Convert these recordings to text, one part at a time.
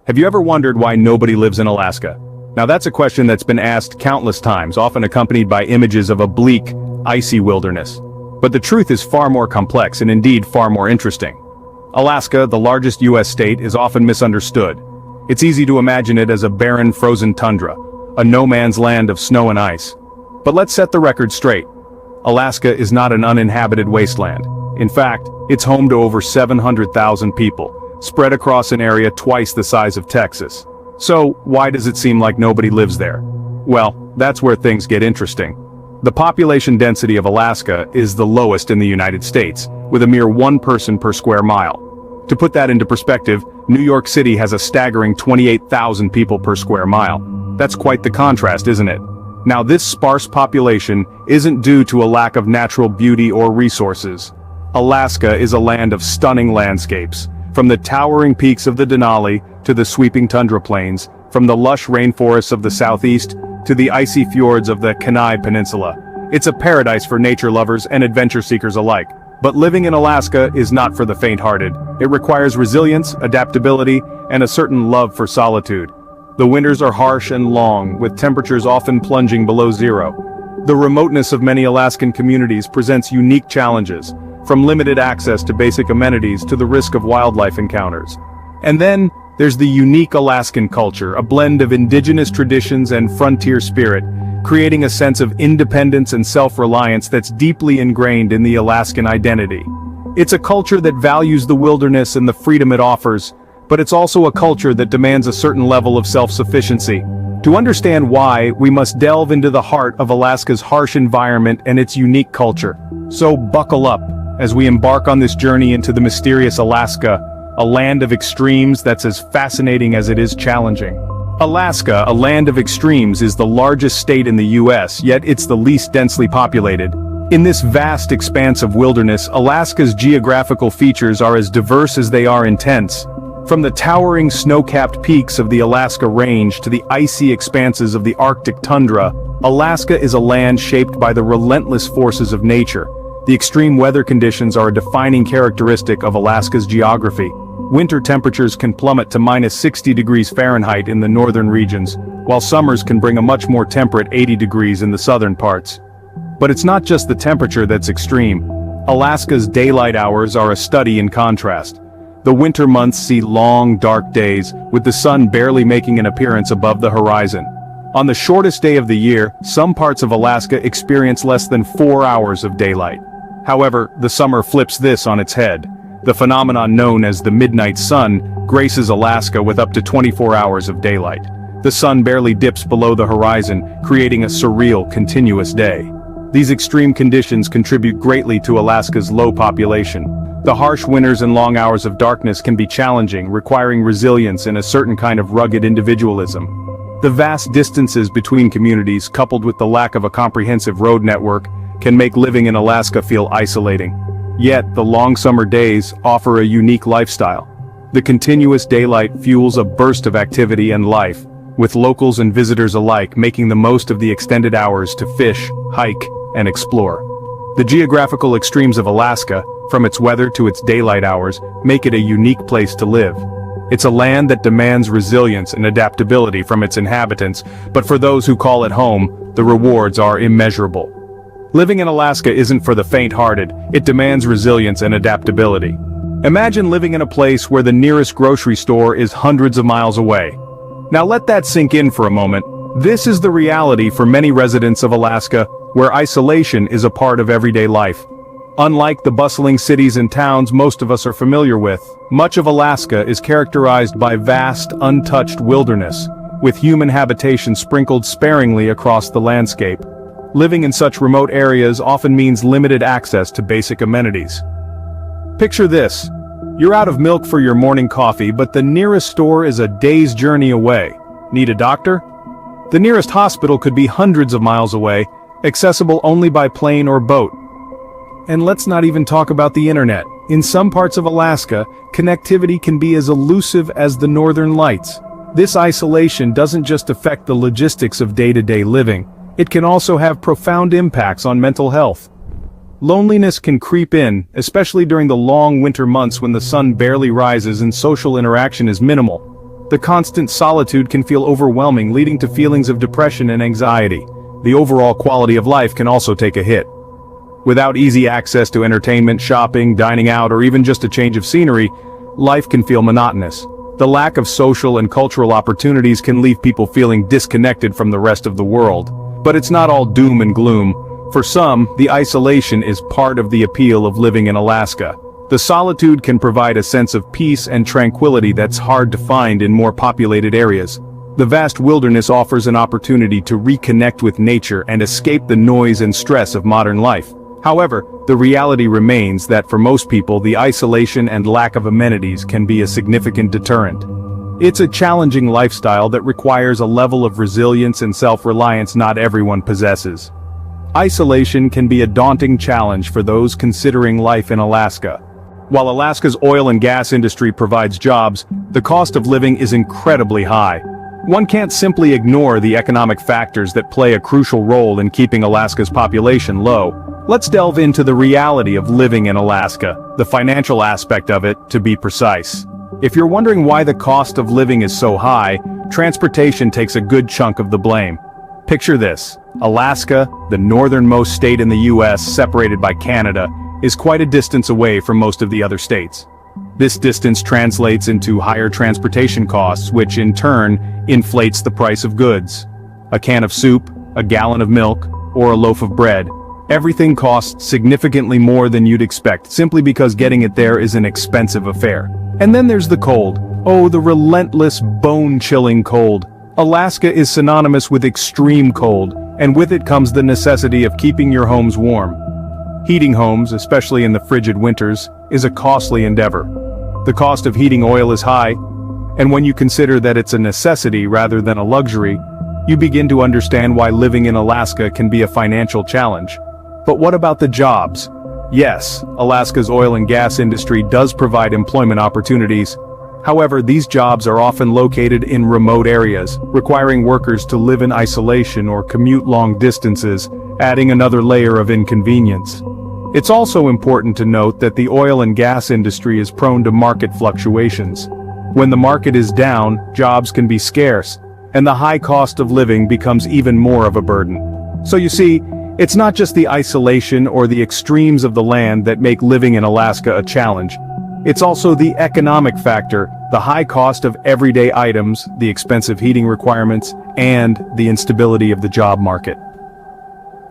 Have you ever wondered why nobody lives in Alaska? Now that's a question that's been asked countless times, often accompanied by images of a bleak, icy wilderness. But the truth is far more complex and indeed far more interesting. Alaska, the largest US state, is often misunderstood. It's easy to imagine it as a barren, frozen tundra, a no-man's land of snow and ice. But let's set the record straight. Alaska is not an uninhabited wasteland. In fact, it's home to over 700,000 people, spread across an area twice the size of Texas. So, why does it seem like nobody lives there? Well, that's where things get interesting. The population density of Alaska is the lowest in the United States, with a mere 1 person per square mile. To put that into perspective, New York City has a staggering 28,000 people per square mile. That's quite the contrast, isn't it? Now this sparse population isn't due to a lack of natural beauty or resources. Alaska is a land of stunning landscapes. From the towering peaks of the Denali to the sweeping tundra plains, from the lush rainforests of the southeast to the icy fjords of the Kenai Peninsula. It's a paradise for nature lovers and adventure seekers alike. But living in Alaska is not for the faint-hearted. It requires resilience, adaptability, and a certain love for solitude. The winters are harsh and long, with temperatures often plunging below zero. The remoteness of many Alaskan communities presents unique challenges, from limited access to basic amenities to the risk of wildlife encounters. And then, there's the unique Alaskan culture, a blend of indigenous traditions and frontier spirit, creating a sense of independence and self-reliance that's deeply ingrained in the Alaskan identity. It's a culture that values the wilderness and the freedom it offers, but it's also a culture that demands a certain level of self-sufficiency. To understand why, we must delve into the heart of Alaska's harsh environment and its unique culture. So buckle up as we embark on this journey into the mysterious Alaska, a land of extremes that's as fascinating as it is challenging. Alaska, a land of extremes, is the largest state in the US, yet it's the least densely populated. In this vast expanse of wilderness, Alaska's geographical features are as diverse as they are intense. From the towering snow-capped peaks of the Alaska Range to the icy expanses of the Arctic tundra, Alaska is a land shaped by the relentless forces of nature. The extreme weather conditions are a defining characteristic of Alaska's geography. Winter temperatures can plummet to -60 degrees Fahrenheit in the northern regions, while summers can bring a much more temperate 80 degrees in the southern parts. But it's not just the temperature that's extreme. Alaska's daylight hours are a study in contrast. The winter months see long, dark days, with the sun barely making an appearance above the horizon. On the shortest day of the year, some parts of Alaska experience less than 4 hours of daylight. However, the summer flips this on its head. The phenomenon known as the midnight sun graces Alaska with up to 24 hours of daylight. The sun barely dips below the horizon, creating a surreal, continuous day. These extreme conditions contribute greatly to Alaska's low population. The harsh winters and long hours of darkness can be challenging, requiring resilience and a certain kind of rugged individualism. The vast distances between communities, coupled with the lack of a comprehensive road network, can make living in Alaska feel isolating. Yet, the long summer days offer a unique lifestyle. The continuous daylight fuels a burst of activity and life, with locals and visitors alike making the most of the extended hours to fish, hike, and explore. The geographical extremes of Alaska, from its weather to its daylight hours, make it a unique place to live. It's a land that demands resilience and adaptability from its inhabitants, but for those who call it home, the rewards are immeasurable. Living in Alaska isn't for the faint-hearted, it demands resilience and adaptability. Imagine living in a place where the nearest grocery store is hundreds of miles away. Now let that sink in for a moment. This is the reality for many residents of Alaska, where isolation is a part of everyday life. Unlike the bustling cities and towns most of us are familiar with, much of Alaska is characterized by vast, untouched wilderness, with human habitation sprinkled sparingly across the landscape. Living in such remote areas often means limited access to basic amenities. Picture this. You're out of milk for your morning coffee, but the nearest store is a day's journey away. Need a doctor? The nearest hospital could be hundreds of miles away, accessible only by plane or boat. And let's not even talk about the internet. In some parts of Alaska, connectivity can be as elusive as the northern lights. This isolation doesn't just affect the logistics of day-to-day living. It can also have profound impacts on mental health. Loneliness can creep in, especially during the long winter months when the sun barely rises and social interaction is minimal. The constant solitude can feel overwhelming, leading to feelings of depression and anxiety. The overall quality of life can also take a hit. Without easy access to entertainment, shopping, dining out, or even just a change of scenery, life can feel monotonous. The lack of social and cultural opportunities can leave people feeling disconnected from the rest of the world. But it's not all doom and gloom. For some, the isolation is part of the appeal of living in Alaska. The solitude can provide a sense of peace and tranquility that's hard to find in more populated areas. The vast wilderness offers an opportunity to reconnect with nature and escape the noise and stress of modern life. However, the reality remains that for most people, the isolation and lack of amenities can be a significant deterrent. It's a challenging lifestyle that requires a level of resilience and self-reliance not everyone possesses. Isolation can be a daunting challenge for those considering life in Alaska. While Alaska's oil and gas industry provides jobs, the cost of living is incredibly high. One can't simply ignore the economic factors that play a crucial role in keeping Alaska's population low. Let's delve into the reality of living in Alaska, the financial aspect of it, to be precise. If you're wondering why the cost of living is so high, transportation takes a good chunk of the blame. Picture this: Alaska, the northernmost state in the US, separated by Canada, is quite a distance away from most of the other states. This distance translates into higher transportation costs, which in turn inflates the price of goods. A can of soup, a gallon of milk, or a loaf of bread. Everything costs significantly more than you'd expect, simply because getting it there is an expensive affair. And then there's the cold. Oh, the relentless, bone-chilling cold. Alaska is synonymous with extreme cold, and with it comes the necessity of keeping your homes warm. Heating homes, especially in the frigid winters, is a costly endeavor. The cost of heating oil is high, and when you consider that it's a necessity rather than a luxury, you begin to understand why living in Alaska can be a financial challenge. But what about the jobs? Yes, Alaska's oil and gas industry does provide employment opportunities. However, these jobs are often located in remote areas, requiring workers to live in isolation or commute long distances, adding another layer of inconvenience. It's also important to note that the oil and gas industry is prone to market fluctuations. When the market is down, jobs can be scarce, and the high cost of living becomes even more of a burden. So you see, it's not just the isolation or the extremes of the land that make living in Alaska a challenge. It's also the economic factor, the high cost of everyday items, the expensive heating requirements, and the instability of the job market.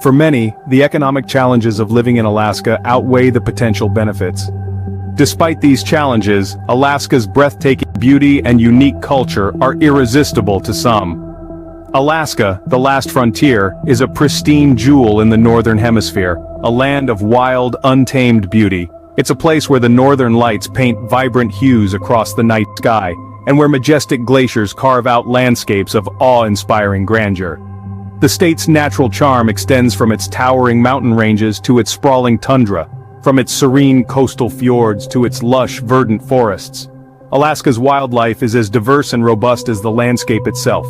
For many, the economic challenges of living in Alaska outweigh the potential benefits. Despite these challenges, Alaska's breathtaking beauty and unique culture are irresistible to some. Alaska, the last frontier, is a pristine jewel in the northern hemisphere, a land of wild, untamed beauty. It's a place where the northern lights paint vibrant hues across the night sky, and where majestic glaciers carve out landscapes of awe-inspiring grandeur. The state's natural charm extends from its towering mountain ranges to its sprawling tundra, from its serene coastal fjords to its lush, verdant forests. Alaska's wildlife is as diverse and robust as the landscape itself.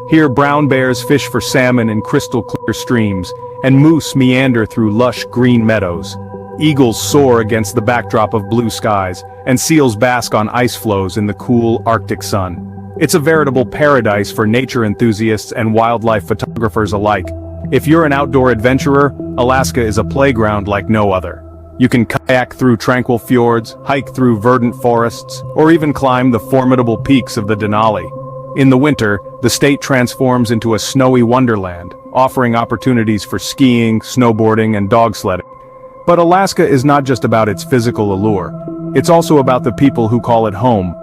Here brown bears fish for salmon in crystal-clear streams, and moose meander through lush green meadows. Eagles soar against the backdrop of blue skies, and seals bask on ice floes in the cool Arctic sun. It's a veritable paradise for nature enthusiasts and wildlife photographers alike. If you're an outdoor adventurer, Alaska is a playground like no other. You can kayak through tranquil fjords, hike through verdant forests, or even climb the formidable peaks of the Denali. In the winter, the state transforms into a snowy wonderland, offering opportunities for skiing, snowboarding, and dog sledding. But Alaska is not just about its physical allure. It's also about the people who call it home.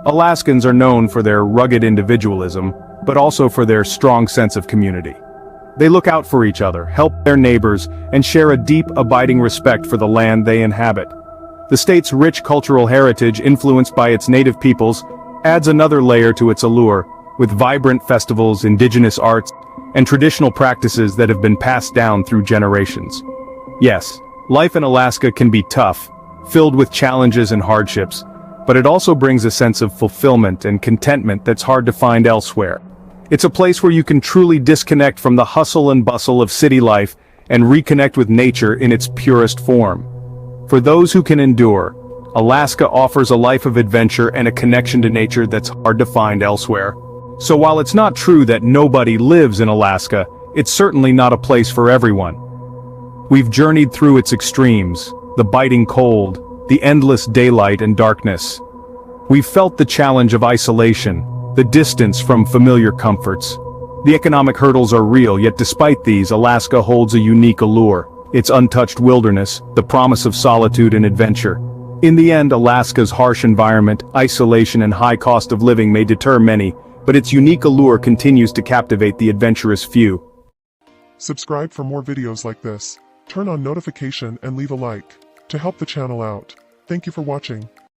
Alaskans are known for their rugged individualism, but also for their strong sense of community. They look out for each other, help their neighbors, and share a deep, abiding respect for the land they inhabit. The state's rich cultural heritage, influenced by its native peoples, adds another layer to its allure, with vibrant festivals, indigenous arts, and traditional practices that have been passed down through generations. Yes, life in Alaska can be tough, filled with challenges and hardships, but it also brings a sense of fulfillment and contentment that's hard to find elsewhere. It's a place where you can truly disconnect from the hustle and bustle of city life and reconnect with nature in its purest form. For those who can endure, Alaska offers a life of adventure and a connection to nature that's hard to find elsewhere. So while it's not true that nobody lives in Alaska, it's certainly not a place for everyone. We've journeyed through its extremes, the biting cold, the endless daylight and darkness. We've felt the challenge of isolation, the distance from familiar comforts. The economic hurdles are real, yet despite these, Alaska holds a unique allure. Its untouched wilderness, the promise of solitude and adventure. In the end, Alaska's harsh environment, isolation and high cost of living may deter many, but its unique allure continues to captivate the adventurous few. Subscribe for more videos like this. Turn on notification and leave a like to help the channel out. Thank you for watching.